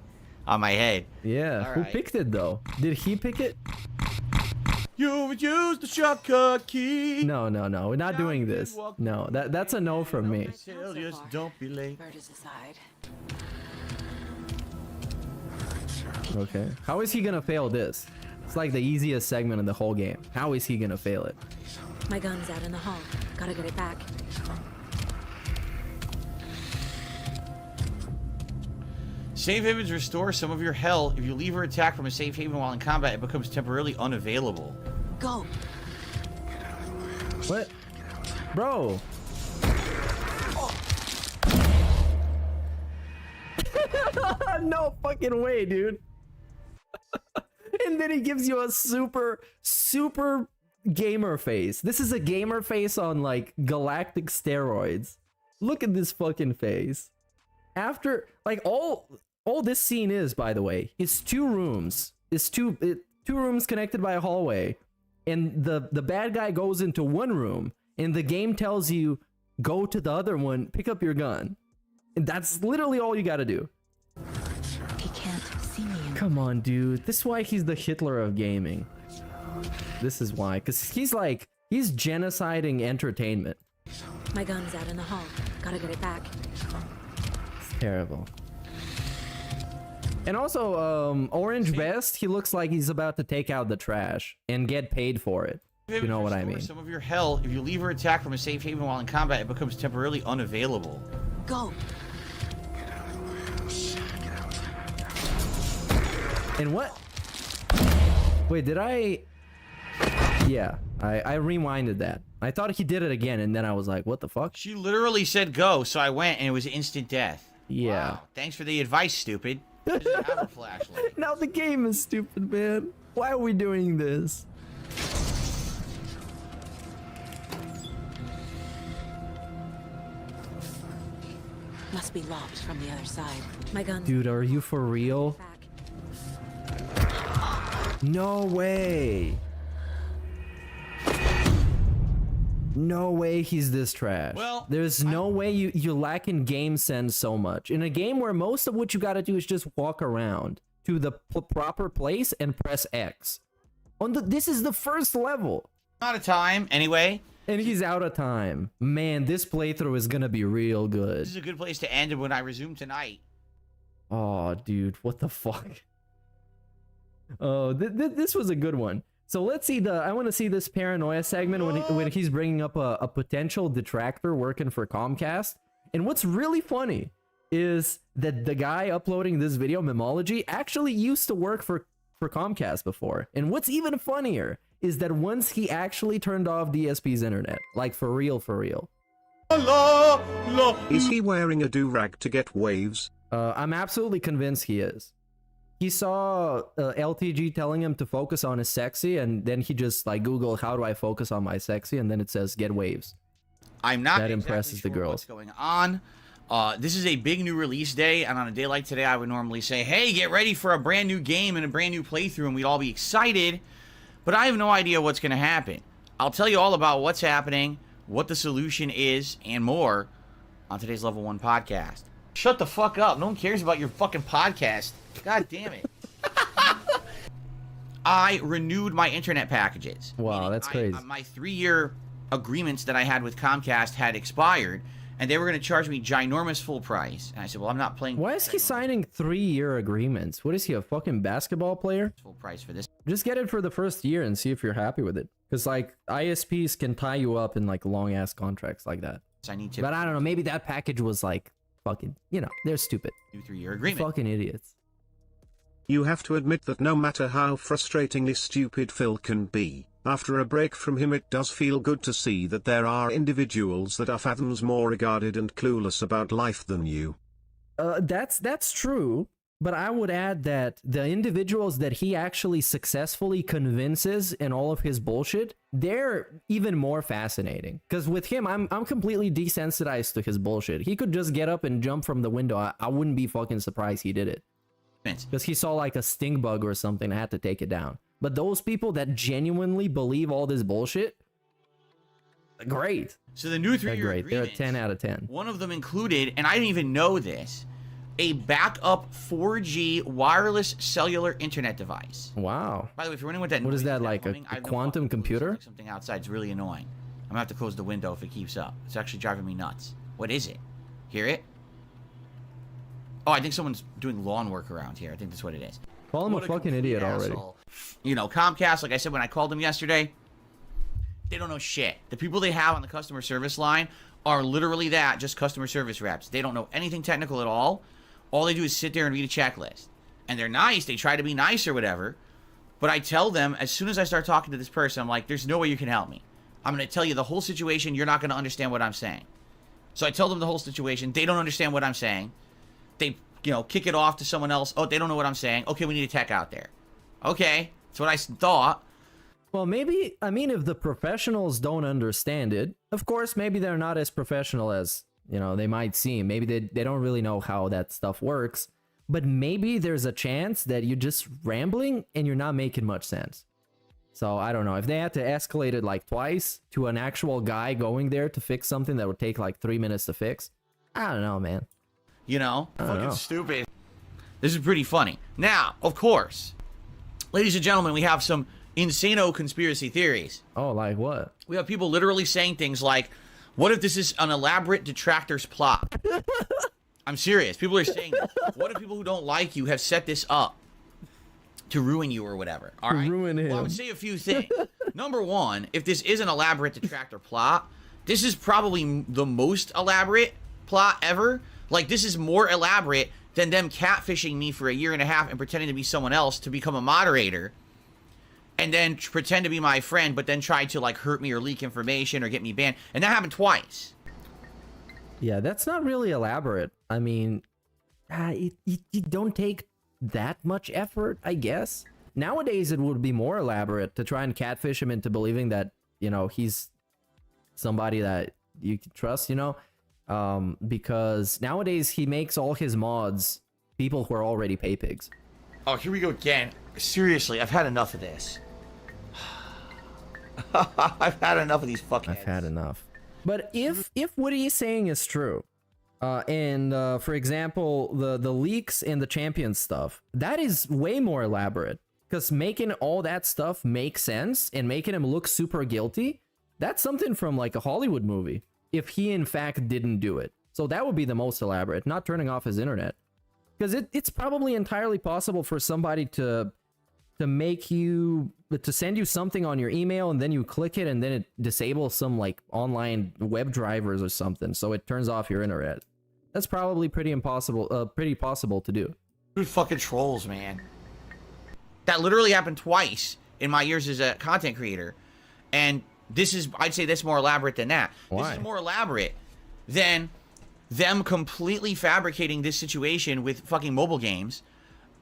on my head. Yeah, All who right. picked it though? Did he pick it? You used the shortcut key. No, we're not doing this. No, that's a no from me. Just don't be late. Bird is aside. Okay. How is he gonna fail this? It's like the easiest segment in the whole game. How is he gonna fail it? My gun's out in the hall. Gotta get it back. Safe havens restore some of your health. If you leave or attack from a safe haven while in combat, it becomes temporarily unavailable. Go. What? Bro. No fucking way, dude. And then he gives you a super gamer face. This is a gamer face on like galactic steroids. Look at this fucking face. After like all this scene is, by the way, it's two rooms. It's two rooms connected by a hallway. And the bad guy goes into one room and the game tells you go to the other one, pick up your gun. And that's literally all you gotta do. He can't see me. Come on, dude. This is why he's the Hitler of gaming. This is why. Because he's genociding entertainment. My gun's out in the hall. Gotta get it back. It's terrible. And also, Orange Vest, he looks like he's about to take out the trash and get paid for it. You know what I mean? Some of your health. If you leave or attack from a safe haven while in combat, it becomes temporarily unavailable. Go. And what? Wait, did I? Yeah, I rewinded that. I thought he did it again, and then I was like, what the fuck? She literally said go, so I went, and it was instant death. Yeah. Wow. Thanks for the advice, stupid. Doesn't have a flashlight. Now the game is stupid, man. Why are we doing this? Must be locked from the other side. My gun's Dude, are you for real? back. No way. No way he's this trash. Well, there's no way you lack in game sense so much. In a game where most of what you gotta do is just walk around to the proper place and press X. This is the first level. Out of time, anyway. And he's out of time. Man, this playthrough is gonna be real good. This is a good place to end it when I resume tonight. Oh, dude, what the fuck? Oh, this was a good one. So let's see I want to see this paranoia segment when he's bringing up a potential detractor working for Comcast. And what's really funny is that the guy uploading this video, Memology, actually used to work for Comcast before. And what's even funnier is that once he actually turned off DSP's internet, like for real. Is he wearing a do-rag to get waves? I'm absolutely convinced he is. He saw LTG telling him to focus on his sexy, and then he just like Googled how do I focus on my sexy, and then it says get waves. I'm not that exactly impresses sure the girls. what's going on. This is a big new release day, and on a day like today, I would normally say, hey, get ready for a brand new game and a brand new playthrough, and we'd all be excited. But I have no idea what's going to happen. I'll tell you all about what's happening, what the solution is, and more on today's Level 1 podcast. Shut the fuck up. No one cares about your fucking podcast. God damn it. I renewed my internet packages. Wow, that's crazy. My 3-year agreements that I had with Comcast had expired, and they were going to charge me ginormous full price. And I said, well, I'm not playing. Why is he signing 3-year agreements? What is he, a fucking basketball player? Full price for this. Just get it for the first year and see if you're happy with it. Because like ISPs can tie you up in like long ass contracts like that. I need to. But I don't know, maybe that package was like fucking, they're stupid. New 3-year agreement. Fucking idiots. You have to admit that no matter how frustratingly stupid Phil can be, after a break from him it does feel good to see that there are individuals that are fathoms more regarded and clueless about life than you. That's true, but I would add that the individuals that he actually successfully convinces in all of his bullshit, they're even more fascinating. Because with him, I'm completely desensitized to his bullshit. He could just get up and jump from the window. I wouldn't be fucking surprised he did it. Because he saw like a stink bug or something and had to take it down. But those people that genuinely believe all this bullshit, great. So the new 3-year agreement, they're a 10 out of 10. One of them included, and I didn't even know this, a backup 4G wireless cellular internet device. Wow. By the way, if you're wondering what that What is noise that, like humming, I a have no quantum fucking clue. It computer? sounds like something outside. It's really annoying. I'm gonna have to close the window if it keeps up. It's actually driving me nuts. What is it? Hear it? Oh, I think someone's doing lawn work around here. I think that's what it is. Call him What a fucking complete idiot already. asshole. You know, Comcast, like I said when I called them yesterday, they don't know shit. The people they have on the customer service line are literally that, just customer service reps. They don't know anything technical at all. All they do is sit there and read a checklist. And they're nice. They try to be nice or whatever. But I tell them, as soon as I start talking to this person, I'm like, there's no way you can help me. I'm going to tell you the whole situation. You're not going to understand what I'm saying. So I tell them the whole situation. They don't understand what I'm saying. They, kick it off to someone else. Oh, they don't know what I'm saying. Okay, we need a tech out there. Okay, that's what I thought. Well, maybe, if the professionals don't understand it, of course, maybe they're not as professional as, they might seem. Maybe they don't really know how that stuff works. But maybe there's a chance that you're just rambling and you're not making much sense. So, I don't know. If they had to escalate it like twice to an actual guy going there to fix something that would take like 3 minutes to fix, I don't know, man. Fucking stupid. This is pretty funny. Now, of course, ladies and gentlemen, we have some insano conspiracy theories. Oh, like what? We have people literally saying things like, what if this is an elaborate detractor's plot? I'm serious. People are saying this. What if people who don't like you have set this up to ruin you or whatever? All right. Ruin him. Well, I would say a few things. Number one, if this is an elaborate detractor plot, this is probably the most elaborate plot ever. Like, this is more elaborate than them catfishing me for 1.5 years and pretending to be someone else to become a moderator and then pretend to be my friend, but then try to, hurt me or leak information or get me banned. And that happened twice. Yeah, that's not really elaborate. You don't take that much effort, I guess. Nowadays, it would be more elaborate to try and catfish him into believing that, he's somebody that you can trust, because nowadays he makes all his mods people who are already pay pigs. Oh, here we go again. Seriously, I've had enough of this. I've had enough of these fucking. I've had enough. But if what he's saying is true, for example, the leaks and the champion stuff, that is way more elaborate. Because making all that stuff make sense and making him look super guilty, that's something from like a Hollywood movie. If he in fact didn't do it, so that would be the most elaborate. Not turning off his internet, because it's probably entirely possible for somebody to make you to send you something on your email and then you click it and then it disables some like online web drivers or something, so it turns off your internet. That's probably pretty possible to do. Dude, fucking trolls, man. That literally happened twice in my years as a content creator, and this is, I'd say, this more elaborate than that. Why? This is more elaborate than them completely fabricating this situation with fucking mobile games,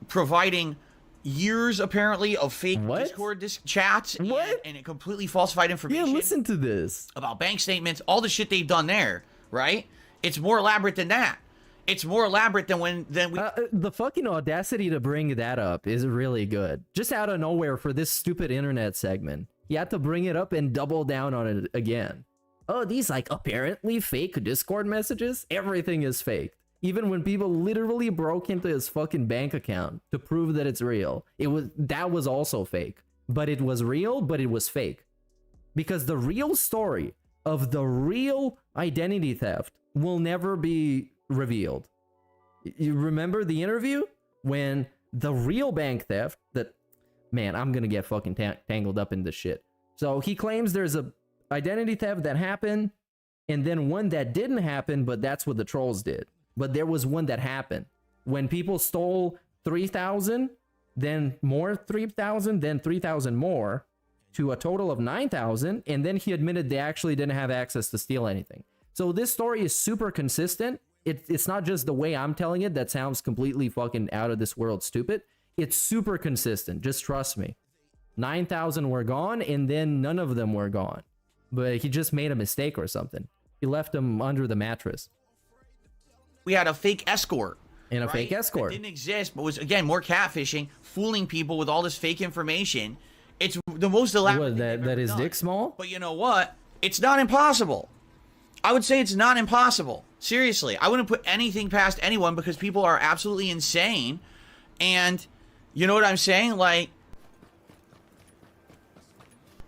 providing years apparently of fake Discord chats and it completely falsified information. Yeah, listen to this about bank statements, all the shit they've done there, right? It's more elaborate than that. It's more elaborate than we. The fucking audacity to bring that up is really good. Just out of nowhere for this stupid internet segment, you had to bring it up and double down on it again. Oh, these like apparently fake Discord messages. Everything is fake. Even when people literally broke into his fucking bank account to prove that it's real, that was also fake. But it was real, but it was fake. Because the real story of the real identity theft will never be revealed. You remember the interview when the real bank theft that, man, I'm gonna get fucking tangled up in this shit. So he claims there's a identity theft that happened and then one that didn't happen, but that's what the trolls did. But there was one that happened when people stole 3,000, then more 3,000, then 3,000 more, to a total of 9,000, and then he admitted they actually didn't have access to steal anything. So this story is super consistent. It's not just the way I'm telling it that sounds completely fucking out of this world stupid. It's super consistent. Just trust me. 9,000 were gone, and then none of them were gone. But he just made a mistake or something. He left them under the mattress. We had a fake escort. And a fake escort. That didn't exist, but was, again, more catfishing, fooling people with all this fake information. It's the most elaborate. What, that is dick small? But you know what? It's not impossible. I would say it's not impossible. Seriously, I wouldn't put anything past anyone because people are absolutely insane. And you know what I'm saying? Like,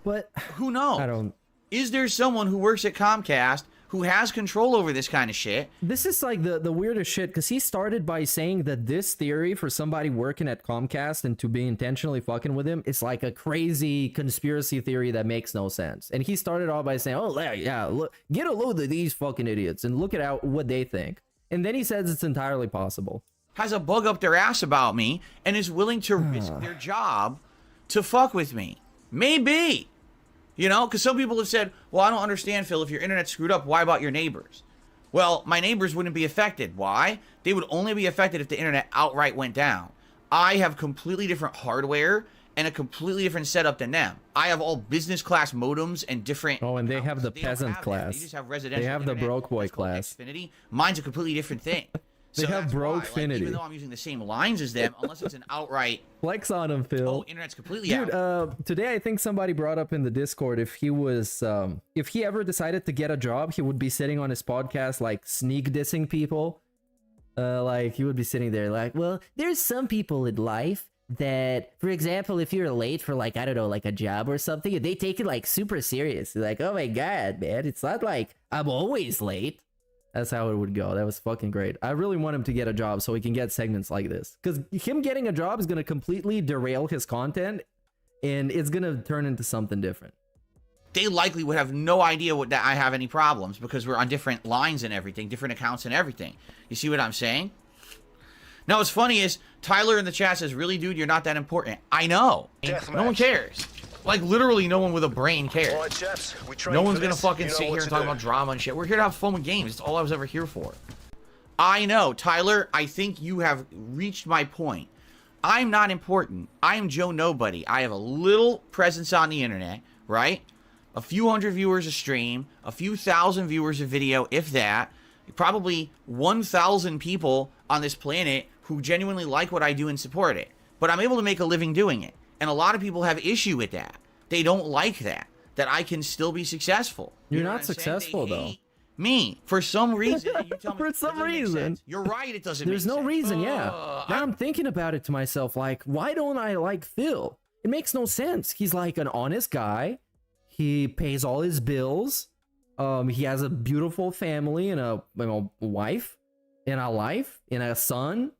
but who knows? I don't. Is there someone who works at Comcast who has control over this kind of shit? This is like the weirdest shit, because he started by saying that this theory for somebody working at Comcast and to be intentionally fucking with him is like a crazy conspiracy theory that makes no sense. And he started off by saying, oh yeah, look, get a load of these fucking idiots and look at what they think. And then he says it's entirely possible. Has a bug up their ass about me and is willing to risk their job to fuck with me. Maybe. You know, because some people have said, well, I don't understand, Phil, if your internet's screwed up, why about your neighbors? Well, my neighbors wouldn't be affected. Why? They would only be affected if the internet outright went down. I have completely different hardware and a completely different setup than them. I have all business class modems and different... Oh, and they have the peasant class. They just have residential. They have the broke boy class. Xfinity. Mine's a completely different thing. They have Brokefinity. Like, even though I'm using the same lines as them, unless it's an outright flex on them, Phil. Oh, internet's completely Dude, out. Today I think somebody brought up in the Discord if he ever decided to get a job, he would be sitting on his podcast like sneak dissing people. Like he would be sitting there like, well, there's some people in life that, for example, if you're late for like, I don't know, like a job or something, and they take it like super serious. They're like, oh my god, man, it's not like I'm always late. That's how it would go. That was fucking great. I really want him to get a job so he can get segments like this. Because him getting a job is going to completely derail his content, and it's going to turn into something different. They likely would have no idea that I have any problems because we're on different lines and everything, different accounts and everything. You see what I'm saying? Now, what's funny is Tyler in the chat says, really, dude, you're not that important. I know. No one cares. Like, literally, no one with a brain cares. All right, chaps, no one's gonna fucking sit here and talk about drama and shit. We're here to have fun with games. That's all I was ever here for. I know, Tyler, I think you have reached my point. I'm not important. I am Joe Nobody. I have a little presence on the internet, right? A few hundred viewers a stream, a few thousand viewers a video, if that. probably 1,000 people on this planet who genuinely like what I do and support it. But I'm able to make a living doing it. And a lot of people have issue with that. They don't like that I can still be successful. You're know not what I'm saying? successful, They though. hate me for some reason. And you tell me For some it doesn't make reason. sense. You're right, it doesn't There's make no sense. reason, yeah. Now I'm thinking about it to myself, like, why don't I like Phil? It makes no sense. He's like an honest guy. He pays all his bills. He has a beautiful family and a wife and a life and a son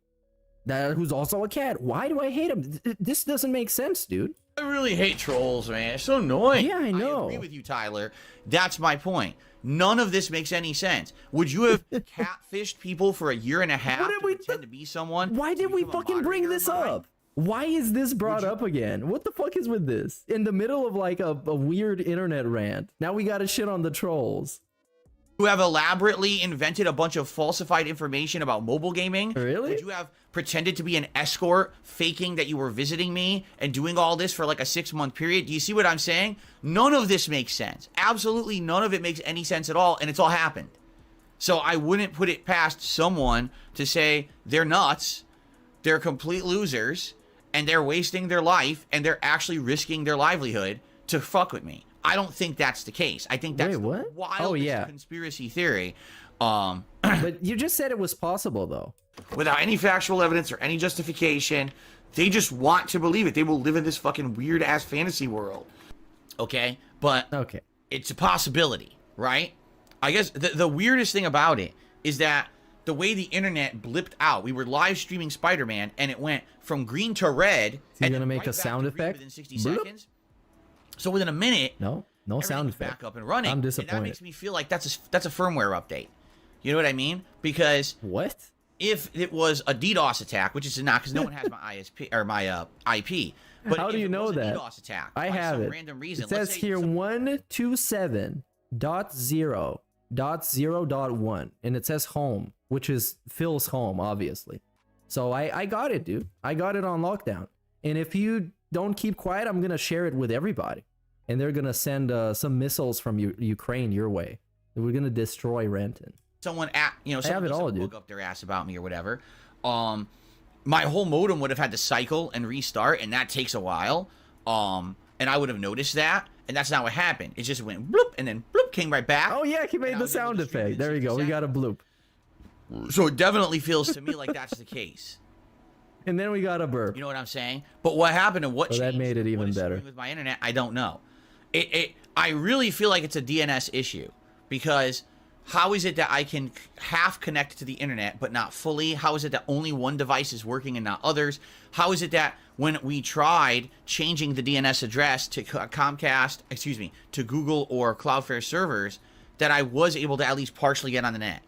who's also a cat. Why do I hate him? This doesn't make sense, dude. I really hate trolls, man. It's so annoying. Yeah, I know. I agree with you, Tyler. That's my point. None of this makes any sense. Would you have catfished people for a year and a half to pretend to be someone? Why did we fucking bring this up? Why is this brought up again? What the fuck is with this? In the middle of like a weird internet rant. Now we gotta shit on the trolls. You have elaborately invented a bunch of falsified information about mobile gaming? Really? Would you have pretended to be an escort, faking that you were visiting me and doing all this for like a 6-month period? Do you see what I'm saying? None of this makes sense. Absolutely none of it makes any sense at all, and it's all happened. So I wouldn't put it past someone to say they're nuts, they're complete losers, and they're wasting their life, and they're actually risking their livelihood to fuck with me. I don't think that's the case. I think that's the wildest conspiracy theory. But you just said it was possible, though. Without any factual evidence or any justification, they just want to believe it. They will live in this fucking weird-ass fantasy world. Okay? But it's a possibility, right? I guess the weirdest thing about it is that the way the internet blipped out, we were live streaming Spider-Man, and it went from green to red. Is he gonna make a sound effect? Within 60 seconds. So within a minute, no sound effect. Back up and running. I'm disappointed. And that makes me feel like that's a firmware update. You know what I mean? Because what if it was a DDoS attack, which it's not, because no one has my ISP or my IP. But how do you know that? DDoS attack, I have it. Random reason. It says here 127.0.0.1, and it says home, which is Phil's home, obviously. So I got it, dude. I got it on lockdown. And if you don't keep quiet, I'm gonna share it with everybody, and they're gonna send some missiles from Ukraine your way. We're gonna destroy Renton. Someone have it all, dude. Look up their ass about me or whatever. My whole modem would have had to cycle and restart, and that takes a while. And I would have noticed that, and that's not what happened. It just went bloop, and then bloop, came right back. Oh yeah, he made the sound effect. There you go. We got a bloop. So it definitely feels to me like that's the case. And then we got a burp. You know what I'm saying? But what happened and what changed? That made it even better. With my internet, I don't know. I really feel like it's a DNS issue, because how is it that I can half connect to the internet but not fully? How is it that only one device is working and not others? How is it that when we tried changing the DNS address to to Google or Cloudflare servers, that I was able to at least partially get on the net?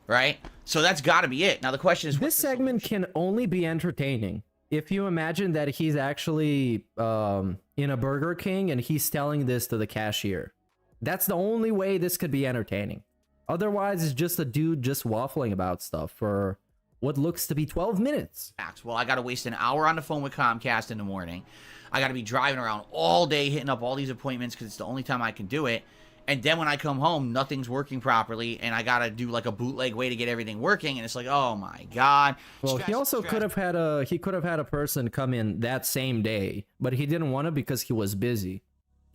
Right? So that's got to be it. Now the question is, this segment can only be entertaining if you imagine that he's actually in a Burger King and he's telling this to the cashier. That's the only way this could be entertaining. Otherwise, it's just a dude just waffling about stuff for what looks to be 12 minutes. Well, I got to waste an hour on the phone with Comcast in the morning. I got to be driving around all day hitting up all these appointments because it's the only time I can do it. And then when I come home, nothing's working properly, and I gotta do like a bootleg way to get everything working, and it's like, oh my god. Well, he also could have had a person come in that same day, but he didn't want to because he was busy.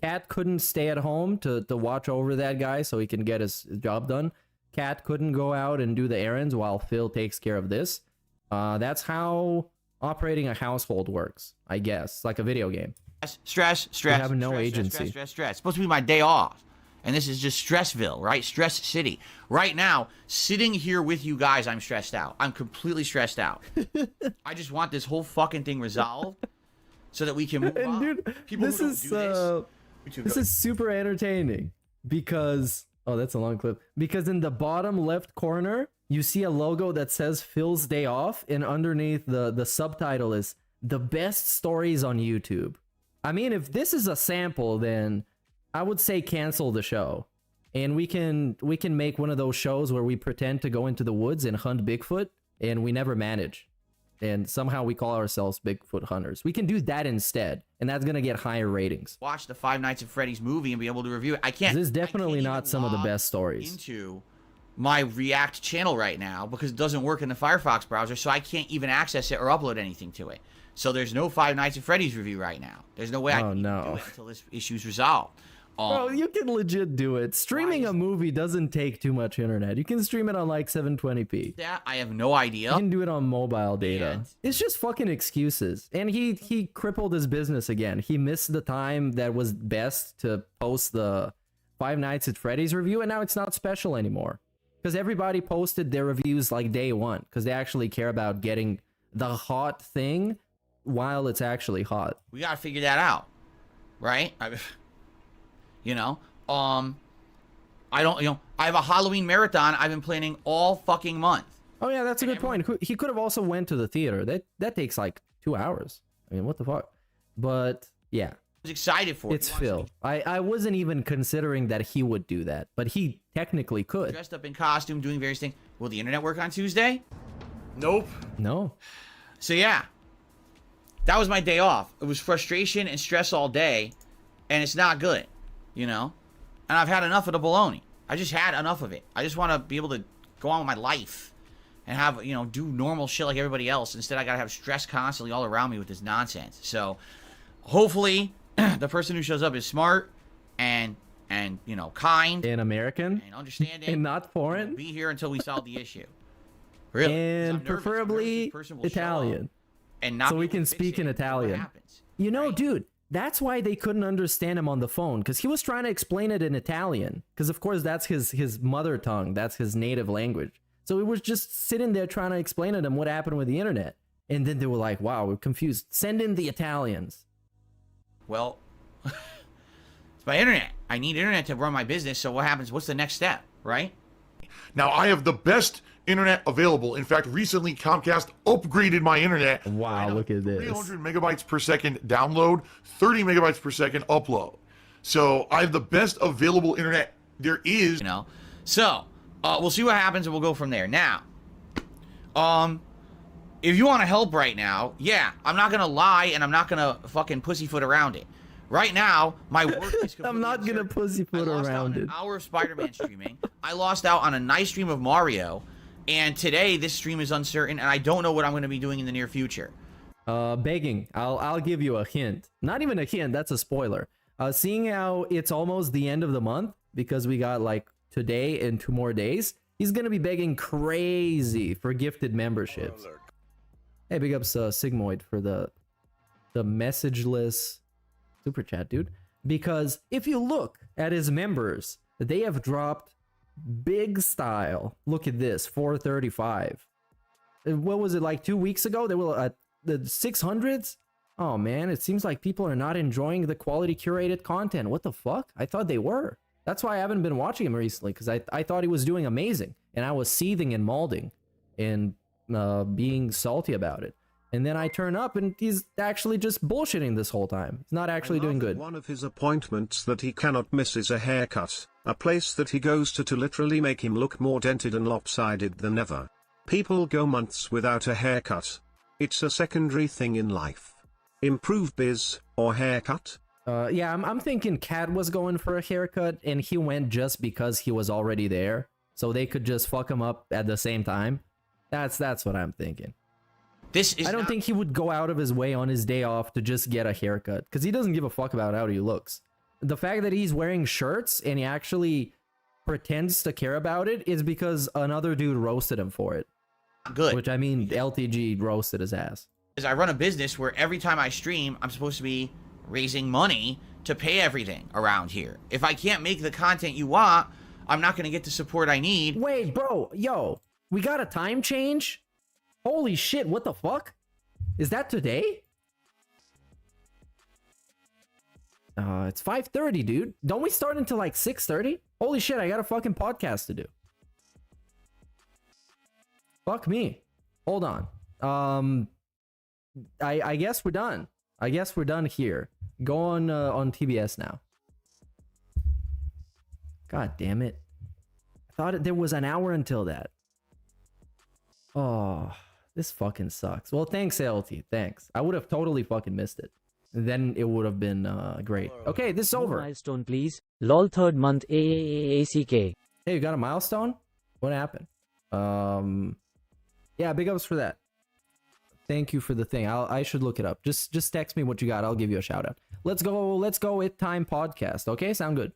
Cat couldn't stay at home to watch over that guy so he can get his job done. Cat couldn't go out and do the errands while Phil takes care of this. That's how operating a household works, I guess, like a video game. Stress. You have no agency. Stress. It's supposed to be my day off. And this is just Stressville, right? Stress City. Right now, sitting here with you guys, I'm stressed out. I'm completely stressed out. I just want this whole fucking thing resolved so that we can move on. Dude, People this who is don't do this is super entertaining because that's a long clip. Because in the bottom left corner, you see a logo that says Phil's Day Off, and underneath the subtitle is the best stories on YouTube. I mean, if this is a sample, then I would say cancel the show, and we can make one of those shows where we pretend to go into the woods and hunt Bigfoot, and we never manage, and somehow we call ourselves Bigfoot hunters. We can do that instead, and that's gonna get higher ratings. Watch the Five Nights at Freddy's movie and be able to review it. I can't. This is definitely not some of the best stories. Into my React channel right now because it doesn't work in the Firefox browser, so I can't even access it or upload anything to it. So there's no Five Nights at Freddy's review right now. There's no way I can do it until this issue's resolved. Bro, you can legit do it. Streaming a movie doesn't take too much internet. You can stream it on like 720p. Yeah, I have no idea. You can do it on mobile data. And it's just fucking excuses. And he crippled his business again. He missed the time that was best to post the Five Nights at Freddy's review, and now it's not special anymore. Because everybody posted their reviews like day one, because they actually care about getting the hot thing while it's actually hot. We gotta figure that out, right? You know, I don't, I have a Halloween marathon I've been planning all fucking month. Oh yeah, that's a good point. He could have also went to the theater. That takes like 2 hours. I mean, what the fuck? But yeah, I was excited for it. It's Phil. I wasn't even considering that he would do that, but he technically could. Dressed up in costume, doing various things. Will the internet work on Tuesday? Nope. No. So yeah, that was my day off. It was frustration and stress all day, and it's not good. You know, and I've had enough of the baloney. I just had enough of it. I just want to be able to go on with my life and have, do normal shit like everybody else. Instead, I got to have stress constantly all around me with this nonsense. So hopefully the person who shows up is smart and kind and American and understanding and not foreign. Be here until we solve the issue. Really. And preferably Italian. And not so we can speak in Italian. Dude. That's why they couldn't understand him on the phone, because he was trying to explain it in Italian. Because, of course, that's his mother tongue. That's his native language. So he was just sitting there trying to explain to them what happened with the internet. And then they were like, wow, we're confused. Send in the Italians. Well, it's my internet. I need internet to run my business. So what happens? What's the next step, right? Now, I have the best internet available. In fact, recently Comcast upgraded my internet. Wow, look at this. 300 megabytes per second download, 30 megabytes per second upload. So I have the best available internet there is. So we'll see what happens and we'll go from there. Now, if you want to help right now, yeah, I'm not going to lie and I'm not going to fucking pussyfoot around it. Right now, my work is completely I'm not going to pussyfoot around it. An hour of Spider-Man streaming. I lost out on a nice stream of Mario. And today, this stream is uncertain, and I don't know what I'm going to be doing in the near future. Begging. I'll give you a hint. Not even a hint, that's a spoiler. Seeing how it's almost the end of the month, because we got like today and 2 more days, he's going to be begging crazy for gifted memberships. Hey, big ups Sigmoid for the messageless super chat, dude. Because if you look at his members, they have dropped big style. Look at this, 435. What was it, like 2 weeks ago? They were at the 600s. Oh man, it seems like people are not enjoying the quality curated content. What the fuck? I thought they were. That's why I haven't been watching him recently, because I thought he was doing amazing, and I was seething and molding and being salty about it. And then I turn up and he's actually just bullshitting this whole time. He's not actually doing good. One of his appointments that he cannot miss is a haircut, a place that he goes to literally make him look more dented and lopsided than ever. People go months without a haircut. It's a secondary thing in life. Improve biz or haircut? Yeah, I'm thinking Cat was going for a haircut and he went just because he was already there, so they could just fuck him up at the same time. That's what I'm thinking. I don't think he would go out of his way on his day off to just get a haircut, because he doesn't give a fuck about how he looks. The fact that he's wearing shirts and he actually pretends to care about it is because another dude roasted him for it. Good. Which, I mean, LTG roasted his ass. I run a business where every time I stream, I'm supposed to be raising money to pay everything around here. If I can't make the content you want, I'm not going to get the support I need. Wait, bro, yo, we got a time change? Holy shit, what the fuck? Is that today? It's 5:30, dude. Don't we start until like 6:30? Holy shit, I got a fucking podcast to do. Fuck me. Hold on. I guess we're done. I guess we're done here. Go on TBS now. God damn it. I thought there was an hour until that. Oh, this fucking sucks. Well, thanks, LT. Thanks. I would have totally fucking missed it. Then it would have been great. Okay, this is over. Milestone, please. LOL 3rd month AAACK. Hey, you got a milestone? What happened? Yeah, big ups for that. Thank you for the thing. I should look it up. Just text me what you got. I'll give you a shout out. Let's go. It's time podcast. Okay, sound good.